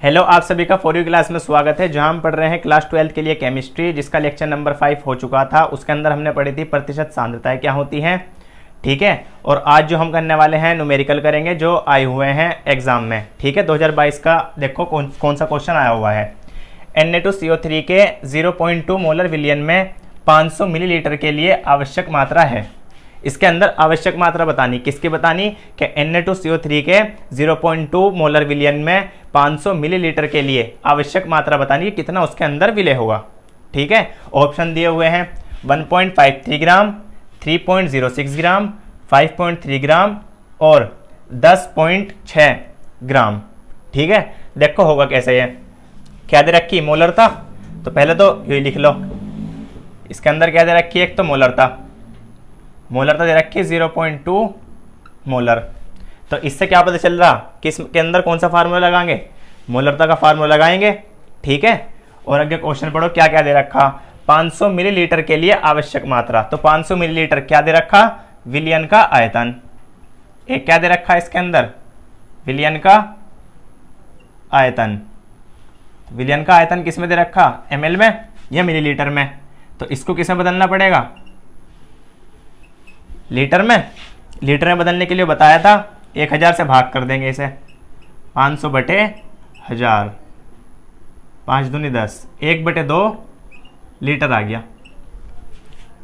Hello, आप सभी का फॉर यू क्लास में स्वागत है, जहां हम पढ़ रहे हैं क्लास 12 के लिए केमिस्ट्री, जिसका लेक्चर नंबर 5 हो चुका था। उसके अंदर हमने पढ़ी थी प्रतिशत सांद्रताएं क्या होती हैं। ठीक है, और आज जो हम करने वाले हैं न्यूमेरिकल करेंगे जो आए हुए हैं एग्जाम में। ठीक है, 2022 का देखो कौन सा क्वेश्चन आया हुआ है। Na2CO3 के 0.2 मोलर विलियन में 500 मिलीलीटर के लिए आवश्यक मात्रा है। इसके अंदर आवश्यक मात्रा बतानी, किसकी बतानी कि Na2CO3 के 0.2 मोलर विलियन में 500 मिलीलीटर के लिए आवश्यक मात्रा बतानी कि कितना उसके अंदर विलय होगा। ठीक है, ऑप्शन दिए हुए हैं 1.53 ग्राम, 3.06 ग्राम, 5.3 ग्राम और 10.6 ग्राम। ठीक है, देखो होगा कैसे। है क्या दे रखी मोलरता, तो पहले तो ये लिख लो। इसके अंदर क्या दे रखी है, एक तो मोलरता दे रखी है 0.2 मोलर। तो इससे क्या पता चल रहा किस के अंदर कौन सा फार्मूला लगाएंगे, मोलरता का फार्मूला लगाएंगे। ठीक है, और आगे क्वेश्चन पढ़ो क्या क्या दे रखा। 500 मिलीलीटर के लिए आवश्यक मात्रा, तो 500 मिलीलीटर क्या दे रखा, विलियन का आयतन। एक क्या दे रखा है इसके अंदर, विलियन का आयतन। विलियन का आयतन किस में दे रखा, ml में या मिलीलीटर में। तो इसको किस में बदलना पड़ेगा, लीटर में। लीटर में बदलने के लिए बताया था 1000 से भाग कर देंगे इसे, 500 बटे 1000, 5 दूनी 10, 1/2 लीटर आ गया।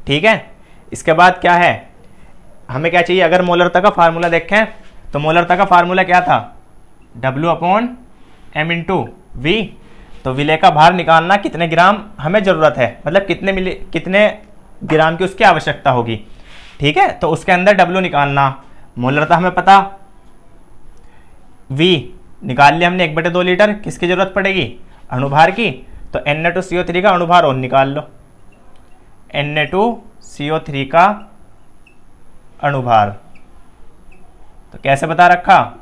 ठीक है, इसके बाद क्या है, हमें क्या चाहिए, अगर मोलरता का फार्मूला देखें तो मोलरता का फार्मूला क्या था, W/m/V। तो विलय का भार निकालना कितने ग्राम हमें जरूरत है, मतलब कितने ग्राम की उसकी आवश्यकता होगी। ठीक है, तो उसके अंदर W निकालना, मोलरता हमें पता, V निकाल लिया हमने 1/2 लीटर। किसकी जरूरत पड़ेगी, अणुभार की। तो Na2CO3 का अणुभार और निकाल लो, Na2CO3 का अणुभार। तो कैसे बता रखा,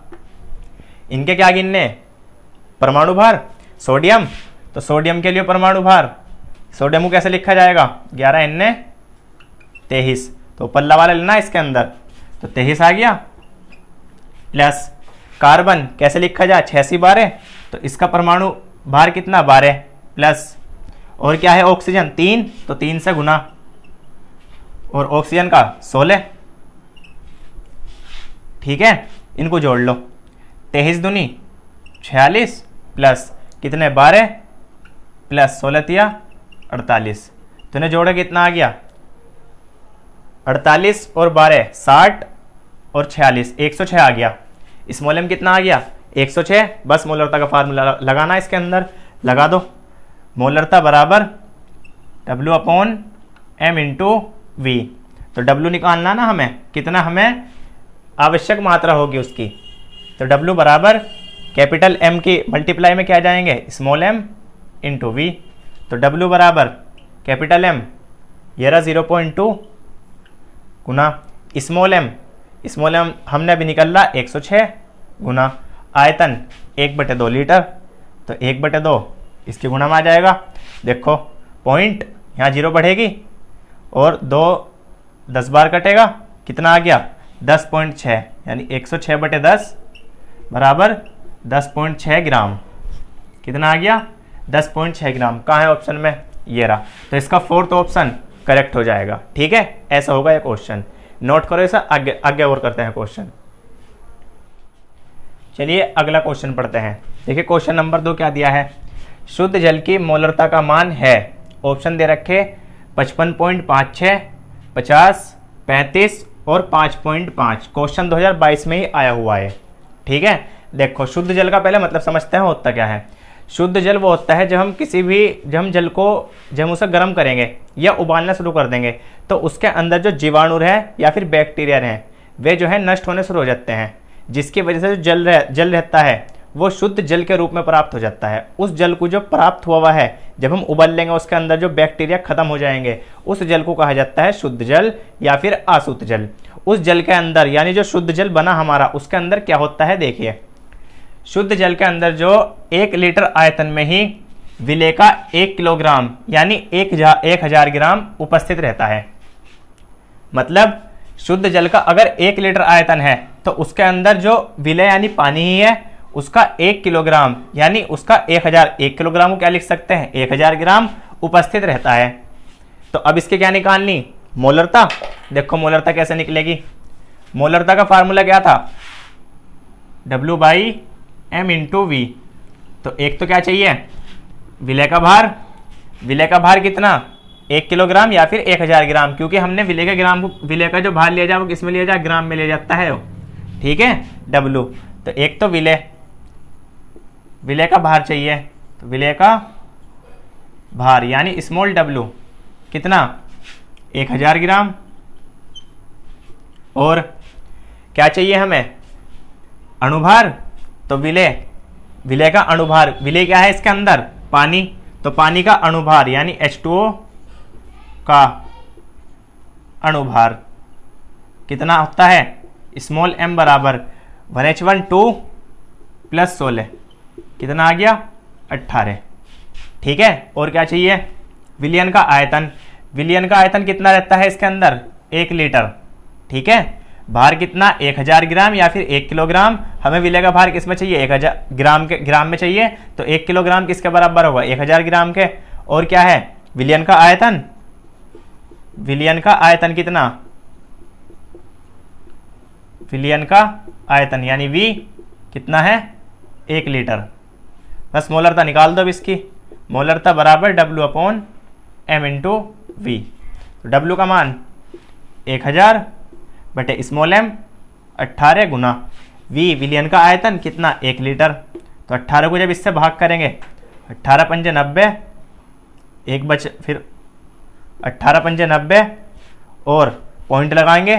इनके क्या गिनने, परमाणु भार। सोडियम, तो सोडियम के लिए परमाणु भार, सोडियम को कैसे लिखा जाएगा, 11Na23। तो पल्ला वाला लेना इसके अंदर, तो 23 आ गया। प्लस कार्बन कैसे लिखा जाए, 6C12, तो इसका परमाणु भार कितना, 12 प्लस। और क्या है ऑक्सीजन 3, तो 3 से गुना, और ऑक्सीजन का 16। ठीक है, इनको जोड़ लो, 23 दूनी 46 प्लस कितने 12 प्लस 16 तिया 48। तो इन्हें जोड़े कितना आ गया, 48 और 12 60 और 46 106 आ गया। इस मोलम कितना आ गया, 106। बस मोलरता का फार्मूला लगाना इसके अंदर, लगा दो। मोलरता बराबर W/m/V। तो W निकालना ना हमें, कितना हमें आवश्यक मात्रा होगी उसकी। तो W बराबर कैपिटल M की मल्टीप्लाई में क्या जाएंगे, स्मॉल m इंटू V। तो W बराबर कैपिटल M, ये रहा 0.2 गुना स्मॉल m हमने अभी निकला 106 गुना आयतन 1/2 लीटर। तो 1/2 इसके गुना में आ जाएगा। देखो पॉइंट यहाँ 0 बढ़ेगी और 2 10 बार कटेगा, कितना आ गया 10.6, यानी 106/10 बराबर 10.6 ग्राम। कितना आ गया, 10.6 ग्राम। कहाँ है ऑप्शन में, ये रहा। तो इसका 4th ऑप्शन करेक्ट हो जाएगा। ठीक है, ऐसा होगा ये क्वेश्चन, नोट करो ऐसा। आगे और करते हैं क्वेश्चन। चलिए अगला क्वेश्चन पढ़ते हैं। देखिए क्वेश्चन नंबर 2 क्या दिया है, शुद्ध जल की मोलरता का मान है। ऑप्शन दे रखे 55.56, 50, 35 और 5.5। क्वेश्चन 2022 में ही आया हुआ है। ठीक है, देखो शुद्ध जल का पहले मतलब समझते हैं होता क्या है। शुद्ध जल वो होता है जब हम जब हम उसे गर्म करेंगे या उबालना शुरू कर देंगे, तो उसके अंदर जो जीवाणु है या फिर बैक्टीरिया हैं, वे जो है नष्ट होने शुरू हो जाते हैं, जिसकी वजह से जो जल रहता है वो शुद्ध जल के रूप में प्राप्त हो जाता है। उस जल को जो प्राप्त हुआ है, जब हम उबाल लेंगे उसके अंदर जो बैक्टीरिया खत्म हो जाएंगे, उस जल को कहा जाता है शुद्ध जल या फिर अशुद्ध जल। उस जल के अंदर, यानी जो शुद्ध जल बना हमारा, उसके अंदर क्या होता है, देखिए शुद्ध जल के अंदर जो 1 लीटर आयतन में ही विलय का 1 किलोग्राम यानी 1000 ग्राम उपस्थित रहता है। मतलब शुद्ध जल का अगर 1 लीटर आयतन है तो उसके अंदर जो विलय यानी पानी ही है, उसका 1 किलोग्राम यानी उसका 1000, 1 किलोग्राम को क्या लिख सकते हैं 1000 ग्राम उपस्थित रहता है। तो अब इसके क्या निकालनी, मोलरता। देखो मोलरता कैसे निकलेगी, मोलरता का फार्मूला क्या था W/m × V। तो एक तो क्या चाहिए विलय का भार, विलय का भार कितना 1 किलोग्राम या फिर 1000 ग्राम, क्योंकि हमने विलय के ग्राम को, विलय का जो भार लिया जाए वो किस में लिया जाए, ग्राम में लिया जाता है, ठीक है W। तो एक तो विलय, विलय का भार चाहिए, तो विलय का भार यानी स्मॉल w कितना 1000 ग्राम। और क्या चाहिए हमें अणुभार, तो विलय, विलय का अणुभार, विलय क्या है इसके अंदर पानी, तो पानी का अणुभार यानी H2O का अणुभार कितना होता है स्मॉल m बराबर 1H1 + 16 कितना आ गया 18, ठीक है। और क्या चाहिए विलयन का आयतन, विलयन का आयतन कितना रहता है इसके अंदर 1 लीटर, ठीक है। भार कितना 1000 ग्राम या फिर 1 किलोग्राम, हमें विलय का भार किस में चाहिए 1000 ग्राम के, ग्राम में चाहिए, तो 1 किलोग्राम किसके बराबर होगा 1000 ग्राम के। और क्या है विलयन का आयतन, विलयन का आयतन कितना, विलयन का आयतन यानी V कितना है 1 लीटर। बस मोलरता निकाल दो अब इसकी, मोलरता बराबर W/m × V। तो W का मान 1000 बटे स्मॉल m 18 गुना V, विलयन का आयतन कितना 1 लीटर। तो 18 को जब इससे भाग करेंगे 18 × 5 = 90, एक बच, फिर 18 × 5 = 90 और पॉइंट लगाएंगे,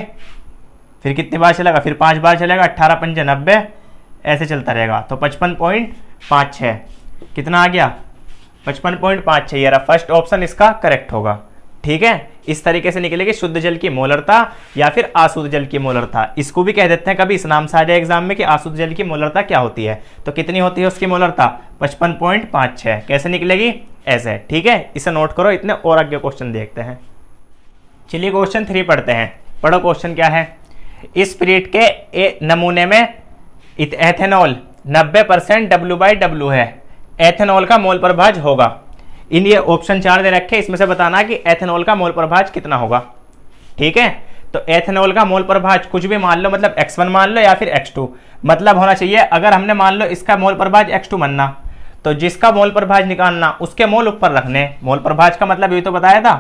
फिर कितनी बार चलेगा, फिर 5 बार चलेगा, 18 × 5 = 90, ऐसे चलता रहेगा। तो 55.56 कितना आ गया 55.56, यार फर्स्ट ऑप्शन इसका करेक्ट होगा, ठीक है। इस तरीके से निकलेगी शुद्ध जल की मोलरता या फिर अशुद्ध जल की मोलरता। इसको भी कह देते हैं कभी इस नाम से आ जाए एग्जाम में कि अशुद्ध जल की मोलरता क्या होती है। तो कितनी होती है उसकी मोलरता 55.56, कैसे निकलेगी ऐसे, ठीक है। इसे नोट करो, इतने और आगे क्वेश्चन देखते हैं। चलिए क्वेश्चन 3 पढ़ते हैं। पढ़ो क्वेश्चन क्या है, इस स्पिरिट के नमूने में एथेनॉल 90% W/W है, एथेनॉल का मोल प्रभाज होगा। इन ये ऑप्शन 4 दे रखे, इसमें से बताना कि एथेनॉल का मोल प्रभाज कितना होगा, ठीक है। तो एथेनॉल का मोल प्रभाज कुछ भी मान लो, मतलब x1 मान लो या फिर x2, मतलब होना चाहिए अगर हमने मान लो इसका मोल प्रभाज x2 मानना, तो जिसका मोल प्रभाज निकालना उसके मोल ऊपर रखने। मोल प्रभाज का मतलब ये तो बताया था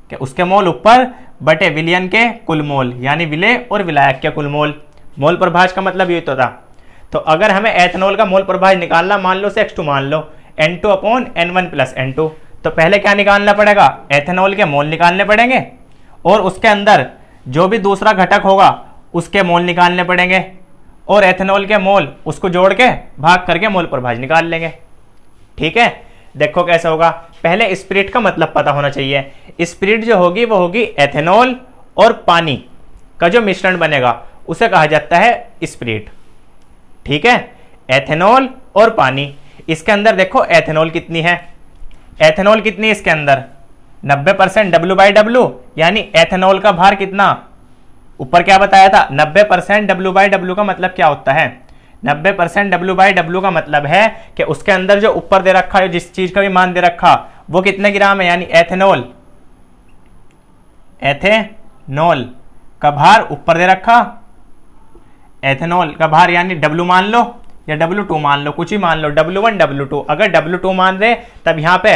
कि उसके मोल ऊपर बटे विलयन के कुल मोल, यानी विलय और विलायक के कुल मोल। मोल प्रभाज का मतलब ये तो था। तो अगर हमें एथेनॉल का मोल प्रभाज निकालना, मान लो से x2 मान लो, N2/N1 + N2, तो पहले क्या निकालना पड़ेगा एथेनॉल के मोल निकालने पड़ेंगे और उसके अंदर जो भी दूसरा घटक होगा उसके मोल निकालने पड़ेंगे, और एथेनॉल के मोल उसको जोड़ के भाग करके मोल प्रभाज निकाल लेंगे, ठीक है। देखो कैसे होगा, पहले स्पिरिट का मतलब पता होना चाहिए। स्पिरिट जो होगी वो होगी एथेनॉल और पानी का जो मिश्रण बनेगा उसे कहा जाता है स्पिरिट, ठीक है। एथेनॉल और पानी, इसके अंदर देखो एथेनॉल कितनी है, एथेनॉल कितनी है इसके अंदर 90% W/W, यानी एथेनॉल का भार कितना, ऊपर क्या बताया था 90% W/W का मतलब क्या होता है, 90% W/W का मतलब है कि उसके अंदर जो ऊपर दे रखा है, जिस चीज का भी मान दे रखा वो कितने ग्राम है, यानी एथेनॉल, एथेनॉल का भार ऊपर दे रखा, एथेनॉल का भार यानी W मान लो या W2 मान लो, कुछ ही मान लो, W1 W2। अगर W2 मान रहे तब यहाँ पे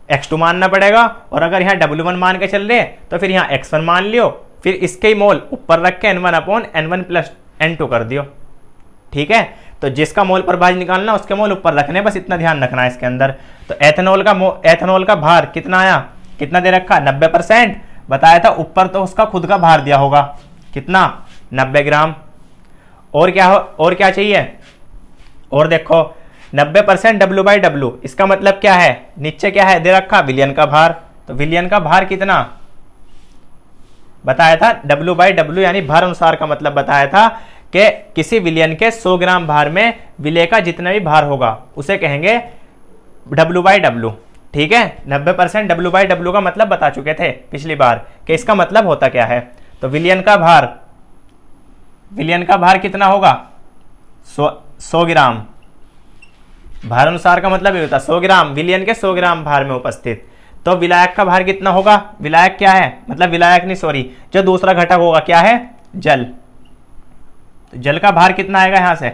x2 मानना पड़ेगा, और अगर यहाँ W1 मान के चल रहे तो फिर यहाँ x1 मान लियो, फिर इसके ही मोल ऊपर रख के N1/N1 + N2 कर दियो, ठीक है। तो जिसका मोल प्रभाज निकालना उसके मोल ऊपर रखने, बस इतना ध्यान रखना है इसके अंदर। तो एथेनॉल का भार कितना आया, कितना दे रखा 90% बताया था, ऊपर तो उसका खुद का भार दिया होगा कितना 90 ग्राम। और क्या चाहिए, और देखो 90% W/W, इसका मतलब क्या है, नीचे क्या है दे रखा विलयन का भार, तो विलयन का भार कितना बताया था W/W, यानी भार अनुसार का मतलब बताया था कि किसी विलयन के 100 ग्राम भार में विलय का जितना भी भार होगा उसे कहेंगे W/W, ठीक है। 90% W/W का मतलब बता चुके थे पिछली बार कि इसका मतलब होता क्या है। तो विलयन का भार कितना होगा 100 ग्राम, भार अनुसार का मतलब ये होता है 100 ग्राम, विलयन के 100 ग्राम भार में उपस्थित। तो विलायक का भार कितना होगा? विलायक क्या है, मतलब विलायक नहीं सॉरी, जो दूसरा घटक होगा क्या है? जल। तो जल का भार कितना आएगा यहां से?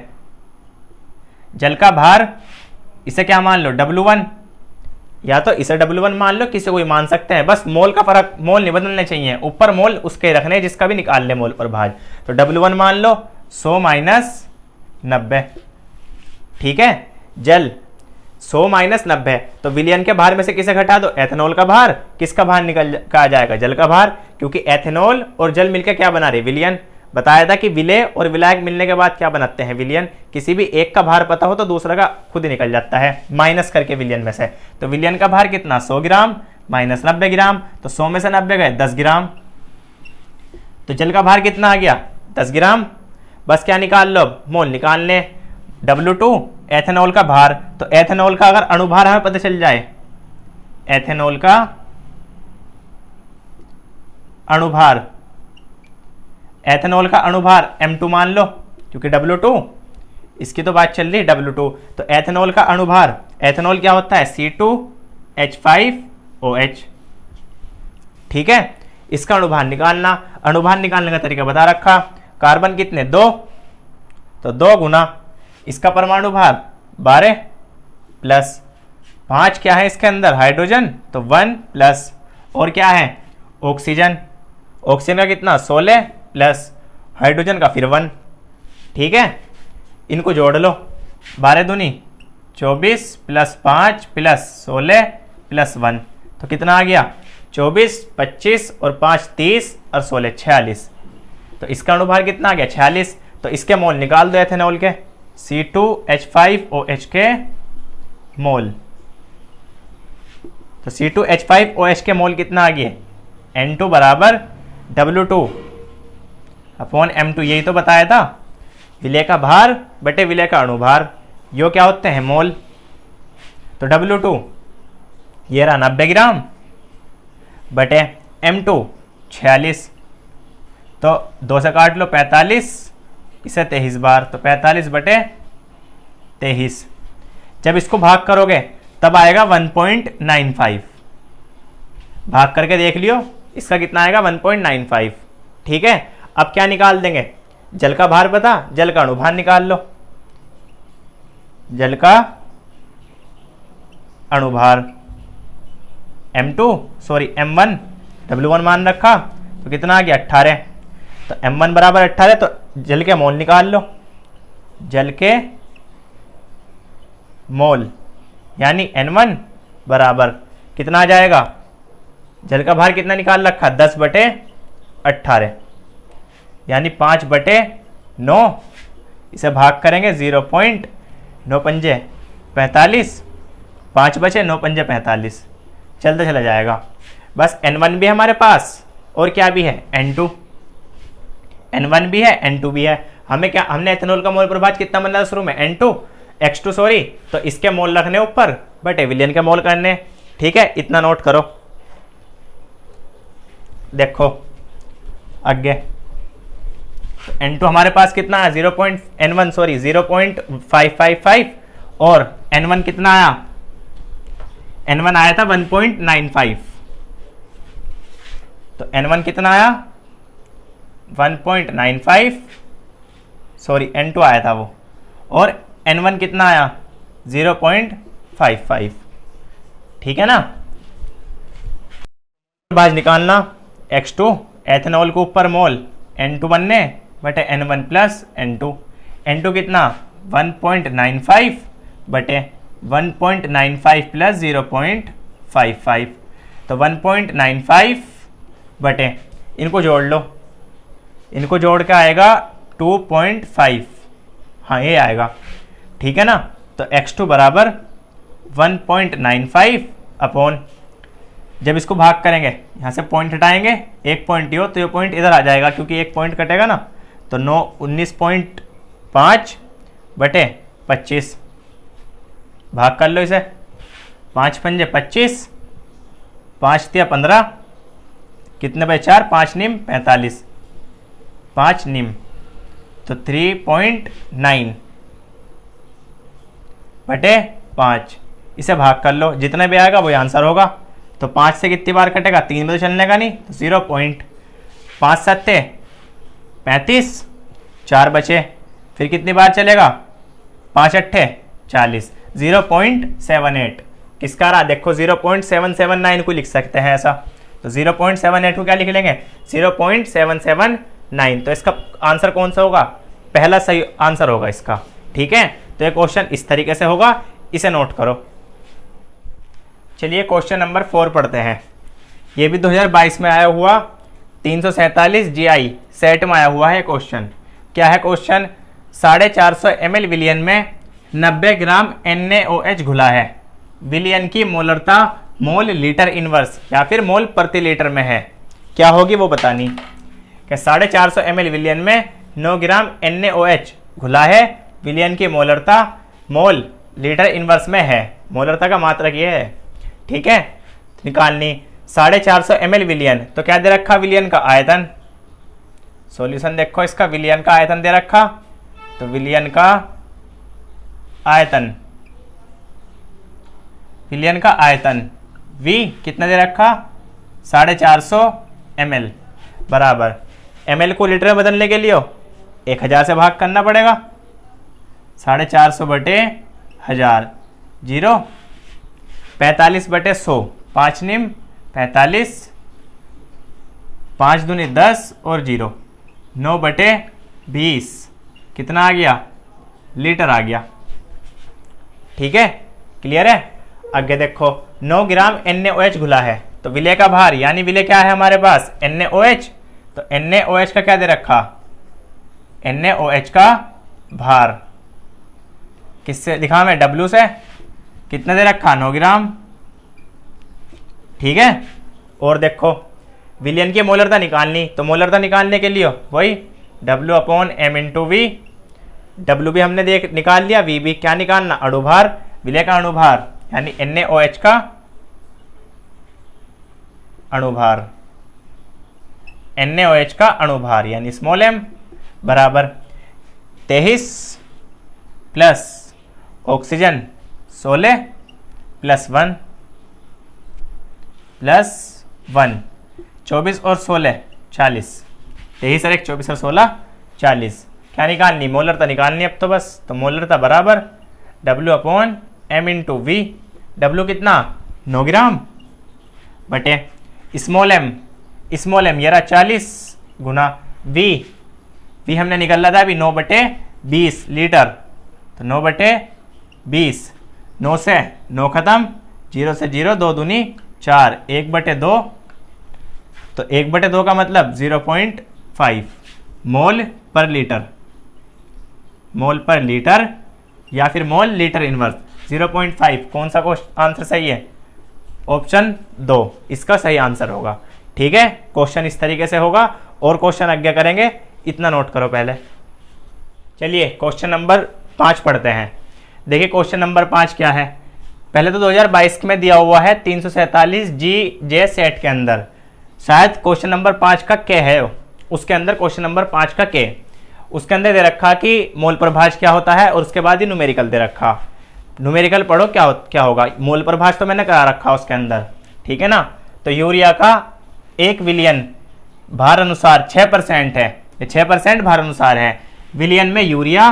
जल का भार इसे क्या मान लो? W1, या तो इसे W1 मान लो, किसी को भी मान सकते हैं, बस मोल का फर्क, मोल नहीं बदलने चाहिए, ऊपर मोल उसके रखने जिसका भी निकाल ले मोल पर भार। तो W1 मान लो 100 माइनस 90, ठीक है। जल 100 माइनस 90, तो विलयन के भार में से किसे घटा दो? एथेनॉल का भार। किसका भार निकल का आ जाएगा? जल का भार, क्योंकि एथेनॉल और जल मिलकर क्या बना रहे? विलयन। बताया था कि विलय और विलायक मिलने के बाद क्या बनाते हैं? विलयन। किसी भी एक का भार पता हो तो दूसरा का खुद ही निकल जाता है, माइनस करके विलयन में से। तो विलयन का भार कितना? 100 ग्राम माइनस 90 ग्राम, तो 100 में से 90 गए 10 ग्राम। तो जल का भार कितना आ गया? 10 ग्राम। बस क्या निकाल लो? मोल निकाल लें। W2 एथेनॉल का भार, तो एथेनॉल का अगर अणुभार हमें पता चल जाए, एथेनॉल का अणुभार, एथेनॉल का अणुभार M2 मान लो, क्योंकि W2 इसकी तो बात चल रही है W2। तो एथेनॉल का अणुभार, एथेनॉल क्या होता है? C2H5OH, ठीक है। इसका अणुभार निकालना, अणुभार निकालने का तरीका बता रखा। कार्बन कितने? 2, तो 2 गुना इसका परमाणु भार 12 प्लस 5 क्या है इसके अंदर? हाइड्रोजन, तो 1 प्लस, और क्या है? ऑक्सीजन। ऑक्सीजन का कितना? 16 प्लस हाइड्रोजन का फिर 1, ठीक है। इनको जोड़ लो, 12 दूनी 24 प्लस 5 प्लस 16 प्लस 1, तो कितना आ गया? 24, 25 और 5 30 और 16 46। तो इसका अणुभार कितना आ गया? 46। तो इसके मोल निकाल दो एथेनॉल के, C2H5OH के मोल। तो C2H5OH के मोल कितना आ गए? N2 बराबर W2 अपॉन M2, यही तो बताया था, विलय का भार बटे विलय का अणुभार, यो क्या होते हैं? मोल। तो W2 ये रहा 90 ग्राम बटे M2 46, तो 2 से काट लो 45, इसे 23 बार, तो 45 बटे 23। जब इसको भाग करोगे तब आएगा 1.95, भाग करके देख लियो, इसका कितना आएगा? 1.95, ठीक है। अब क्या निकाल देंगे? जल का भार पता, जल का अणुभार निकाल लो। जल का अणुभार M1 W1 मान रखा, तो कितना आ गया? 18। तो M1 बराबर 18, तो जल के मोल निकाल लो। जल के मोल यानी N1 बराबर कितना आ जाएगा? जल का भार कितना निकाल रखा? 10 बटे 18 यानी 5 बटे 9। इसे भाग करेंगे 0.9 पंजे 45, 5 बचे 9 पंजे 45, चलते चला जाएगा। बस N1 भी है हमारे पास, और क्या भी है? N2। N1 भी है, N2 भी है। हमें क्या, हमने एथेनॉल का मोल प्रभाज कितना बना शुरू में? N2 X2 सॉरी, तो इसके मोल रखने ऊपर बटे विलयन के मोल करने, ठीक है। इतना नोट करो। देखो आगे, तो N2 हमारे पास कितना है? N1 सॉरी 0.555, और N1 कितना आया? N1 आया था 1.95, तो N1 कितना आया? 1.95 सॉरी N2 आया था वो, और N1 कितना आया? 0.55, ठीक है ना। भाज निकालना, X2 एथेनॉल को ऊपर मोल, N2 बनने बटे N1 प्लस N2। N2 कितना? 1.95 बटे 1.95 प्लस 0.55, तो 1.95 बटे, इनको जोड़ लो, इनको जोड़ के आएगा 2.5, हाँ ये आएगा, ठीक है ना। तो X2 बराबर 1.95 अपॉन, जब इसको भाग करेंगे यहाँ से पॉइंट हटाएंगे, एक पॉइंट हो तो ये पॉइंट इधर आ जाएगा, क्योंकि एक पॉइंट कटेगा ना, तो 19.5 बटे 25, भाग कर लो इसे, 5 पंजे 25, 5 तिया 15, कितने बाई 4, 5 निम 45, 5 निम, तो 3.9 बटे 5, इसे भाग कर लो, जितने भी आएगा वही आंसर होगा। तो 5 से कितनी बार कटेगा, 3 में तो चलने का नहीं, तो 0.5 सत्ते 35, 4 बचे, फिर कितनी बार चलेगा, 5 अट्ठे 40, 0.78 किसका रहा, देखो 0.779 को लिख सकते हैं ऐसा, तो 0.78 को क्या लिख लेंगे, 0.779। तो इसका आंसर कौन सा होगा, पहला सही आंसर होगा इसका। ठीक है, तो ये क्वेश्चन इस तरीके से होगा, इसे नोट करो। चलिए क्वेश्चन नंबर 4 पढ़ते हैं। ये भी 2022 में आया हुआ 347 GI सेट में आया हुआ है क्वेश्चन। क्या है क्वेश्चन, 450 ml विलियन में 90 ग्राम NaOH घुला है। विलियन की मोलरता मोल लीटर इनवर्स या फिर मोल प्रति लीटर में है, क्या होगी वो बतानी। कि 450 ml विलियन में 9 ग्राम NaOH घुला है, विलियन की मोलरता मोल लीटर इनवर्स में है। मोलरता का मात्रक ये है। ठीक है, निकालनी 450 ml विलियन, तो क्या दे रखा, विलियन का आयतन। सॉल्यूशन देखो इसका, विलियन का आयतन दे रखा, तो विलियन का आयतन, विलियन का आयतन V कितना दे रखा, 450 ml बराबर ml को लीटर में बदलने के लिए 1000 से भाग करना पड़ेगा, 450 बटे 1000, 0 45 बटे 100, 5 निम 45, 5 दूनी 10 और 0, 9 बटे 20 कितना आ गया, लीटर आ गया। ठीक है, क्लियर है। आगे देखो 9 ग्राम NaOH घुला है, तो विलय का भार, यानी विलय क्या है हमारे पास, NaOH, तो NaOH का क्या दे रखा, NaOH का भार किससे दिखा मैं, W से, कितना दे रखा, 9 ग्राम। ठीक है, और देखो विलियन की मोलरता निकालनी, तो मोलरता निकालने के लिए वही W/m × V, W भी हमने निकाल लिया, V भी क्या निकालना, अणुभार, विलय का अणुभार यानी NaOH का अणुभार, NaOH का अणुभार यानी स्मॉल m बराबर 23 प्लस ऑक्सीजन 16 प्लस 1 प्लस 1, 24 और 16 40, 23 और 1 24 और 16 40। क्या निकालनी, मोलरता निकालनी अब तो बस, तो मोलरता बराबर W/m × V, W कितना, 9 ग्राम बटे स्मॉल m ये रहा 40 गुना V हमने निकाला था अभी 9 बटे 20 लीटर, तो 9 बटे 20, 9 से 9 खत्म, 0 से 0, 2 दूनी 4, 1 बटे 2, तो 1 बटे 2 का मतलब 0.5 मोल पर लीटर, मोल पर लीटर या फिर मोल लीटर इनवर्स 0.5। कौन सा आंसर सही है, ऑप्शन 2 इसका सही आंसर होगा। ठीक है, क्वेश्चन इस तरीके से होगा और क्वेश्चन आगे करेंगे, इतना नोट करो पहले। चलिए क्वेश्चन नंबर 5 पढ़ते हैं। देखिए क्वेश्चन नंबर 5 क्या है, पहले तो 2022 में दिया हुआ है 347 GJ सेट के अंदर, शायद क्वेश्चन नंबर 5 का के है, उसके अंदर क्वेश्चन नंबर 5 का के, उसके अंदर दे रखा कि मोल प्रभाज क्या होता है और उसके बाद ही न्यूमेरिकल दे रखा। न्यूमेरिकल पढ़ो क्या होगा, मोल प्रभाज तो मैंने करा रखा उसके अंदर। ठीक है ना, तो यूरिया का 1 विलियन भार अनुसार 6% है, ये 6% भार अनुसार है। विलियन में यूरिया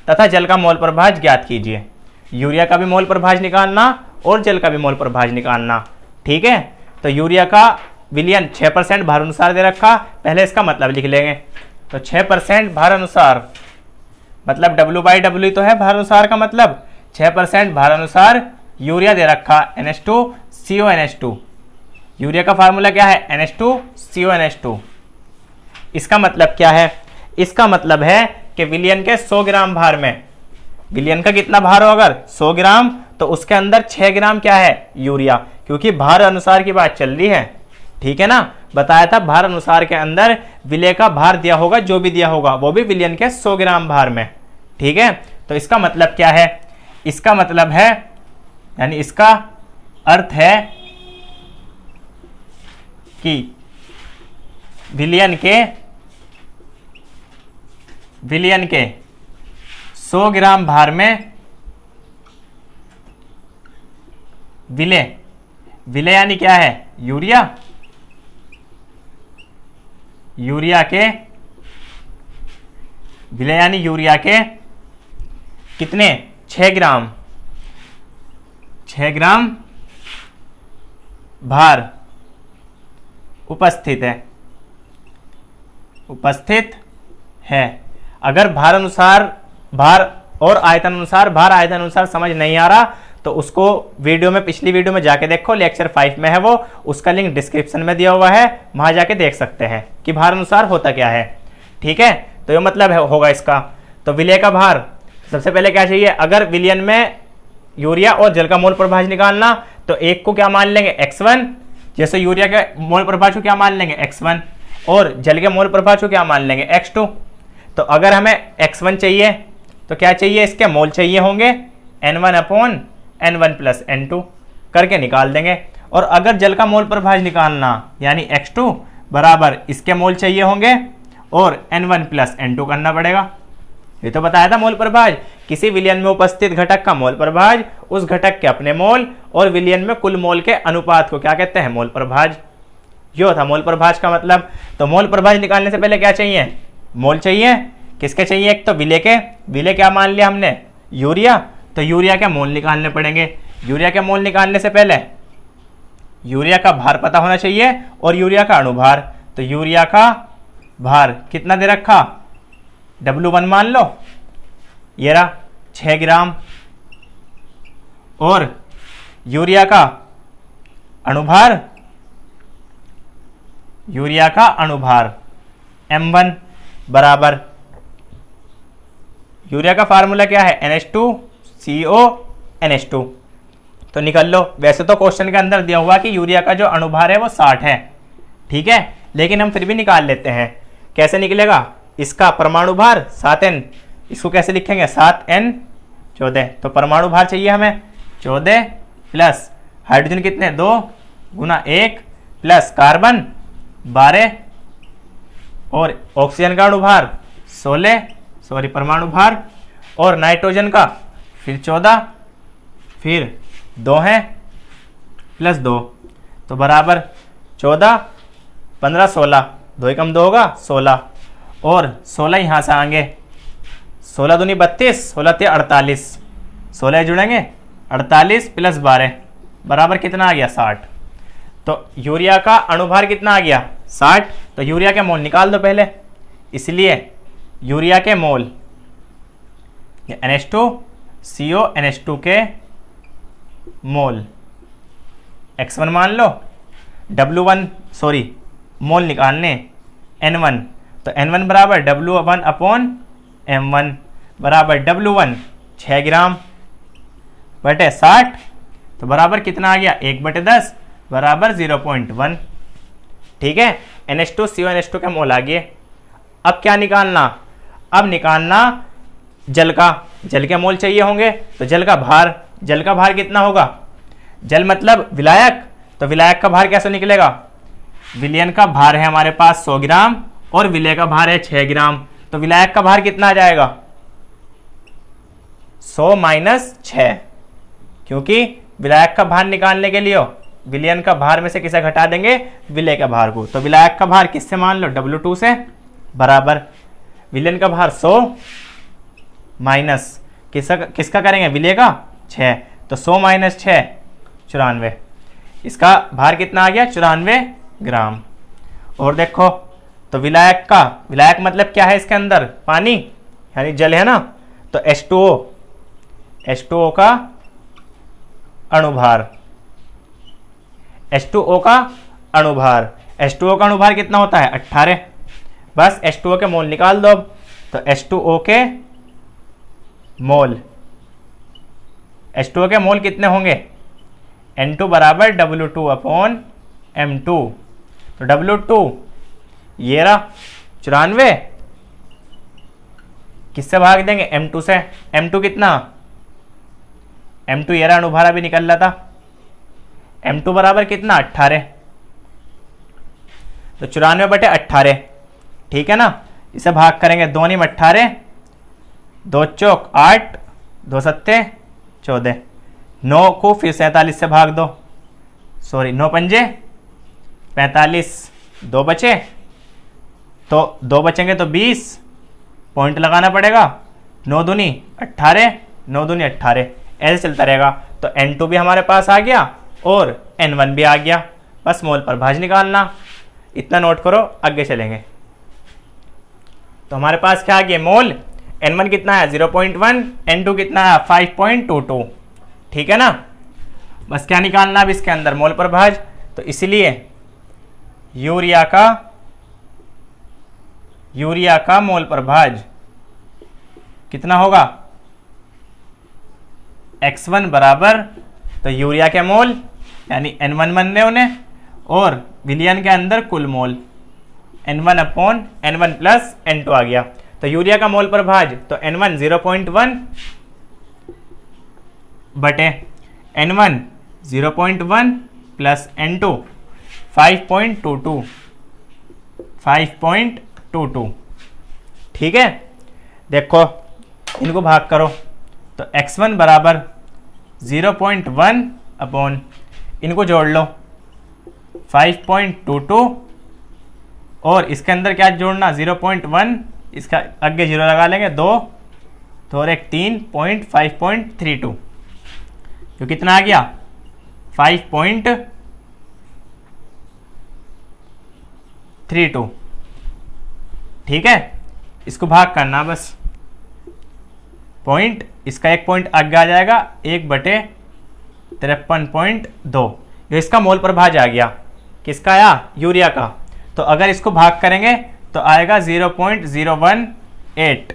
तथा जल का मोल प्रभाज ज्ञात कीजिए। यूरिया का भी मोल प्रभाज निकालना और जल का भी मोल प्रभाज निकालना। ठीक है, तो यूरिया का विलियन 6% भार अनुसार दे रखा, पहले इसका मतलब लिख लेंगे। तो 6% भार अनुसार मतलब W/W तो है भार अनुसार का मतलब, 6% भार अनुसार यूरिया दे रखा NH2CONH2। यूरिया का फार्मूला क्या है, NH2CONH2। इसका मतलब क्या है, इसका मतलब है कि विलियन के 100 ग्राम भार में, विलियन का कितना भार हो अगर 100 ग्राम, तो उसके अंदर 6 ग्राम क्या है, यूरिया, क्योंकि भार अनुसार की बात चल रही है। ठीक है ना, बताया था भार अनुसार के अंदर विलय का भार दिया होगा, जो भी दिया होगा वो भी विलियन के 100 ग्राम भार में। ठीक है, तो इसका मतलब क्या है, इसका मतलब है यानी इसका अर्थ है कि विलियन के 100 ग्राम भार में विलय, विलय यानी क्या है, यूरिया, यूरिया के विलय यानी यूरिया के कितने, 6 ग्राम, 6 ग्राम भार उपस्थित है, उपस्थित है। अगर भार अनुसार, भार और आयतन अनुसार, भार आयतन अनुसार समझ नहीं आ रहा तो उसको वीडियो में, पिछली वीडियो में जाके देखो, लेक्चर 5 में है वो, उसका लिंक डिस्क्रिप्शन में दिया हुआ है, वहां जाके देख सकते हैं कि भार अनुसार होता क्या है। ठीक है, तो ये मतलब होगा इसका। तो विलय का भार, सबसे पहले क्या चाहिए, अगर विलयन में यूरिया और जल का मोल प्रभाज निकालना तो एक को क्या मान लेंगे, x1, जैसे यूरिया के मोल प्रभाज को क्या मान लेंगे, x1, और जल के मोल प्रभाज को क्या मान लेंगे, x2। तो अगर हमें x1 चाहिए तो क्या चाहिए, इसके मोल चाहिए होंगे N1/N1 + N2 करके निकाल देंगे। और अगर जल का मोल प्रभाज निकालना यानी x2 बराबर इसके मोल चाहिए होंगे और N1 + N2 करना पड़ेगा। ये तो बताया था मोल प्रभाज, किसी विलयन में उपस्थित घटक का मोल प्रभाज, उस घटक के अपने मोल और विलयन में कुल मोल के अनुपात को क्या कहते हैं, मोल प्रभाज। यो था मोल प्रभाज का मतलब। तो मोल प्रभाज निकालने से पहले क्या चाहिए, मोल चाहिए। किसके चाहिए, एक तो विलय के, विलय क्या मान लिया हमने, यूरिया, तो यूरिया के मोल निकालने पड़ेंगे। यूरिया के मोल निकालने से पहले यूरिया का भार पता होना चाहिए और यूरिया का अणुभार। तो यूरिया का भार कितना दे रखा, W1 मान लो, ये रहा 6 ग्राम, और यूरिया का अणुभार, यूरिया का अणुभार M1 बराबर, यूरिया का फार्मूला क्या है, NH2CO NH2। तो निकल लो। वैसे तो क्वेश्चन के अंदर दिया हुआ कि यूरिया का जो अणुभार है वो 60 है, ठीक है, लेकिन हम फिर भी निकाल लेते हैं। कैसे निकलेगा, इसका परमाणु भार 7N, इसको कैसे लिखेंगे, 7N 14। तो परमाणु भार चाहिए हमें 14 प्लस हाइड्रोजन कितने, 2 × 1 प्लस कार्बन 12 और ऑक्सीजन का अणुभार 16, सॉरी परमाणु भार, और नाइट्रोजन का फिर 14, फिर 2 है प्लस 2, तो बराबर 14 15 16, 2 कम 2 होगा 16, और 16 यहाँ से आएंगे, 16 दूनी 32, 16 ते 48, 16 जुड़ेंगे 48 प्लस 12 बराबर कितना आ गया, 60। तो यूरिया का अणुभार कितना आ गया, 60। तो यूरिया के मोल निकाल दो पहले, इसलिए यूरिया के मोल NH2CO NH2 के मोल x1 मान लो, W1 सॉरी मोल निकालने N1, तो N1 बराबर W1/M1 बराबर W1 6 ग्राम बटे 60, तो बराबर कितना आ गया, 1/10 बराबर 0.1। ठीक है, NH2CO NH2 के मोल आ गए। अब क्या निकालना, अब निकालना जल का, जल के मोल चाहिए होंगे। तो जल का भार, जल का भार कितना होगा, जल मतलब विलायक, तो विलायक का भार कैसे निकलेगा, विलयन का भार है हमारे पास 100 ग्राम और विलय का भार है 6 ग्राम, तो विलायक का भार कितना आ जाएगा, 100 - 6, क्योंकि विलायक का भार निकालने के लिए विलयन का भार में से किसे घटा देंगे, विलय का भार को। तो विलायक का भार किससे मान लो, W2 से, बराबर विलयन का भार 100 माइनस किसका करेंगे, विलय का 6, तो 100 - 6 94, इसका भार कितना आ गया, 94 ग्राम। और देखो तो विलायक का, विलायक मतलब क्या है, इसके अंदर पानी यानी जल है ना, तो H2O का अणुभार, H2O का अणुभार, H2O का अणुभार कितना होता है, 18। बस H2O के मोल निकाल दो अब, तो H2O के मोल, H2O के मोल कितने होंगे, N2 बराबर W2/M2, तो W2 ये रहा 94, किससे भाग देंगे, M2 से। M2 कितना, M2 ये रहा अणुभार भी निकल रहा था, M2 बराबर कितना, 18, तो 94/18, ठीक है ना। इसे भाग करेंगे, 2 × 18, 2 × 4 8, 2 × 7 14, 9 को फिर 47 से भाग दो, सॉरी 9 पंजे 45, 2 बचे, तो 2 बचेंगे तो 20, पॉइंट लगाना पड़ेगा, 9 दूनी 18, 9 दूनी 18, ऐसे चलता रहेगा। तो N2 भी हमारे पास आ गया और N1 भी आ गया। बस मोल पर भाज निकालना, इतना नोट करो, आगे चलेंगे। तो हमारे पास क्या आ गया, मोल। N1 कितना है 0.1, N2 कितना है 5.22, ठीक है ना। बस क्या निकालना अब इसके अंदर, मोल पर भाज। तो इसलिए यूरिया का मोल पर भाज कितना होगा, X1 बराबर, तो यूरिया के मोल यानी N1 बन रहे उन्हें, और विलियन के अंदर कुल मोल N1 upon N1 plus N2 आ गया। तो यूरिया का मोल पर भाज, तो N1 0.1 बटे N1 0.1 प्लस N2 5.22, ठीक है। देखो इनको भाग करो, तो X1 बराबर 0.1 अपॉन, इनको जोड़ लो 5.22, और इसके अंदर क्या जोड़ना 0.1, इसका आगे 0 लगा लेंगे, 2 तो और एक 3 5.32, तो कितना आ गया 5.32, ठीक है। इसको भाग करना बस, पॉइंट, इसका एक पॉइंट आगे आ जाएगा, 1/53.2, ये इसका मोल पर भाज आ गया। किसका आया, यूरिया का। तो अगर इसको भाग करेंगे तो आएगा 0.018,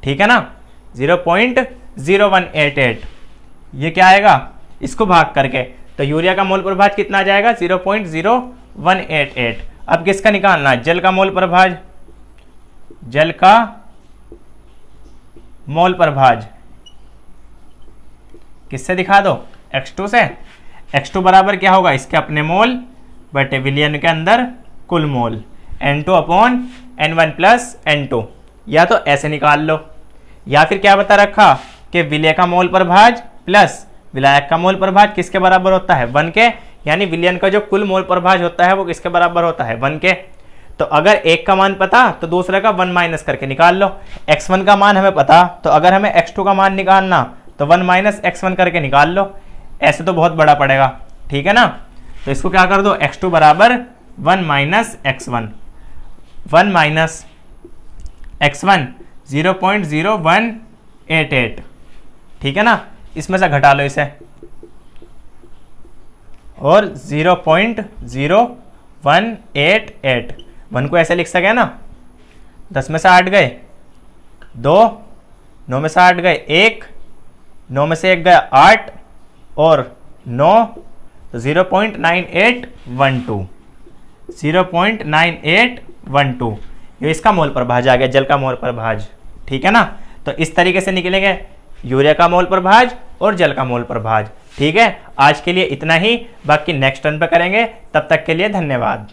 ठीक है ना, 0.0188, ये क्या आएगा इसको भाग करके। तो यूरिया का मोल पर भाज कितना आ जाएगा 0.0188। अब किसका निकालना है, जल का मोल पर भाज, जल का मोल पर भाज किससे दिखा दो, X2 से। X2 बराबर क्या होगा, इसके अपने मोल बटे विलियन के अंदर कुल मोल, N2 upon N1 plus N2, या तो ऐसे निकाल लो, या फिर क्या बता रखा कि विलय का मोल पर भाज प्लस विलायक का मोल पर भाज किसके बराबर होता है 1 के, यानी विलियन का जो कुल मोल पर भाज होता है वो किसके बराबर होता है 1 के। तो अगर एक का मान पता तो दूसरे का 1 माइनस करके निकाल लो। X1 का मान हमें पता, तो अगर हमें X2 का मान निकालना तो 1 माइनस X1 करके निकाल लो, ऐसे तो बहुत बड़ा पड़ेगा, ठीक है ना। तो इसको क्या कर दो, X2 बराबर 1 माइनस X1, 1 माइनस X1 0.0188, ठीक है ना। इसमें से घटा लो इसे, और 0.0188, 1 को ऐसे लिख सके ना, 10 में से 8 गए 2, 9 में से 8 गए 1, 9 में से 1 गया 8 और 9, तो 0.9812, 0.9812, ये इसका मोल पर भाज आ गया, जल का मोल पर भाज, ठीक है ना। तो इस तरीके से निकलेंगे यूरिया का मोल पर भाज और जल का मोल पर भाज, ठीक है। आज के लिए इतना ही, बाकी नेक्स्ट टर्न पे करेंगे, तब तक के लिए धन्यवाद।